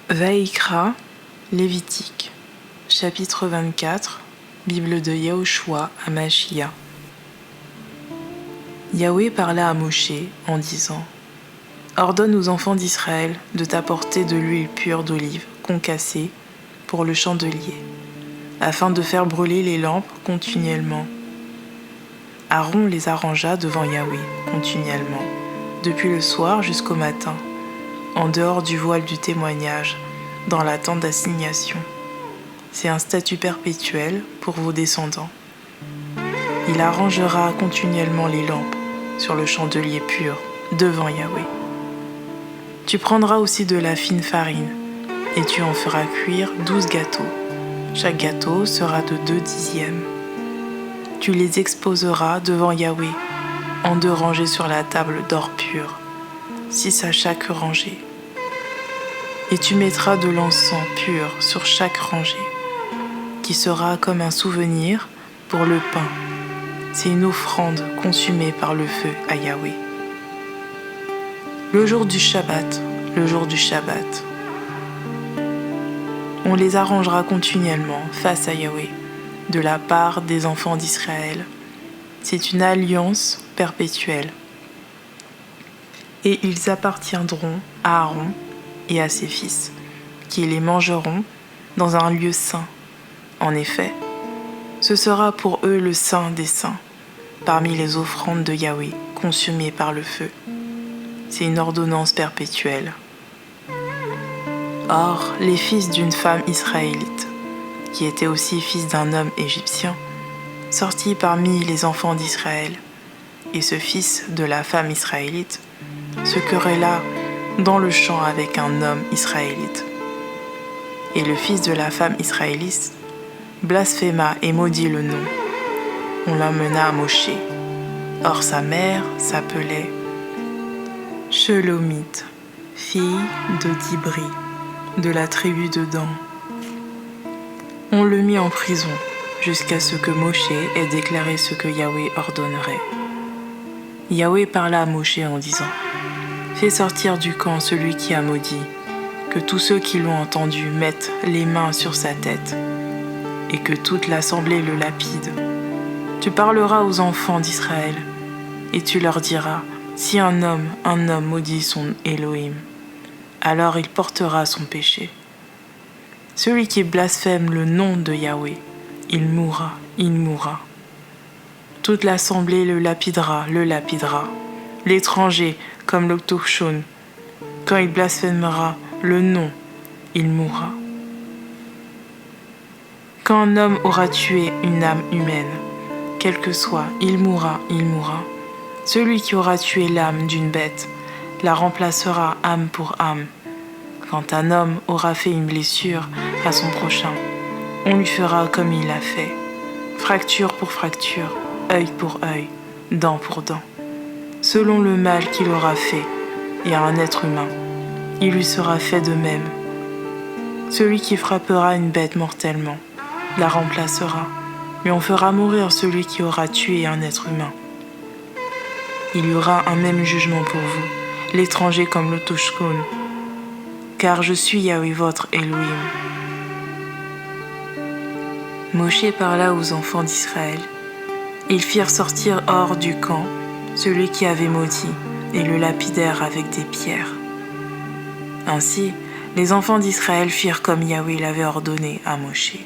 Vaïkra, Lévitique, chapitre 24, Bible de Yahushua à Machia. Yahweh parla à Moshe en disant : Ordonne aux enfants d'Israël de t'apporter de l'huile pure d'olive concassée pour le chandelier, afin de faire brûler les lampes continuellement. Aaron les arrangea devant Yahweh continuellement, depuis le soir jusqu'au matin, en dehors du voile du témoignage, dans la tente d'assignation. C'est un statut perpétuel pour vos descendants. Il arrangera continuellement les lampes sur le chandelier pur devant Yahweh. Tu prendras aussi de la fine farine et tu en feras cuire 12 gâteaux. Chaque gâteau sera de 2 dixièmes. Tu les exposeras devant Yahweh en 2 rangées sur la table d'or pur, 6 à chaque rangée. Et tu mettras de l'encens pur sur chaque rangée, qui sera comme un souvenir pour le pain. C'est une offrande consumée par le feu à Yahweh. Le jour du Shabbat, on les arrangera continuellement face à Yahweh, de la part des enfants d'Israël. C'est une alliance perpétuelle. Et ils appartiendront à Aaron et à ses fils, qui les mangeront dans un lieu saint. En effet, ce sera pour eux le saint des saints, parmi les offrandes de Yahweh consumées par le feu. C'est une ordonnance perpétuelle. Or, les fils d'une femme israélite, qui était aussi fils d'un homme égyptien, sortit parmi les enfants d'Israël, et ce fils de la femme israélite se querella dans le champ avec un homme israélite. Et le fils de la femme israélite blasphéma et maudit le nom. On l'emmena à Moshe. Or sa mère s'appelait Shelomith, fille de Dibri, de la tribu de Dan. On le mit en prison jusqu'à ce que Moshe ait déclaré ce que Yahweh ordonnerait. Yahweh parla à Moshe en disant : Fais sortir du camp celui qui a maudit, que tous ceux qui l'ont entendu mettent les mains sur sa tête, et que toute l'assemblée le lapide. Tu parleras aux enfants d'Israël, et tu leur diras : si un homme maudit son Elohim, alors il portera son péché. Celui qui blasphème le nom de Yahweh, il mourra. Toute l'assemblée le lapidera. L'étranger, comme l'autochtone, quand il blasphémera le nom, il mourra. Quand un homme aura tué une âme humaine, quel que soit, il mourra. Celui qui aura tué l'âme d'une bête la remplacera âme pour âme. Quand un homme aura fait une blessure à son prochain, on lui fera comme il l'a fait, fracture pour fracture, œil pour œil, dent pour dent. Selon le mal qu'il aura fait, et à un être humain, il lui sera fait de même. Celui qui frappera une bête mortellement la remplacera, mais on fera mourir celui qui aura tué un être humain. Il y aura un même jugement pour vous, l'étranger comme l'autochtone, car je suis Yahweh votre Elohim. Moshe parla aux enfants d'Israël. Ils firent sortir hors du camp celui qui avait maudit, et le lapidèrent avec des pierres. Ainsi, les enfants d'Israël firent comme Yahweh l'avait ordonné à Moshe.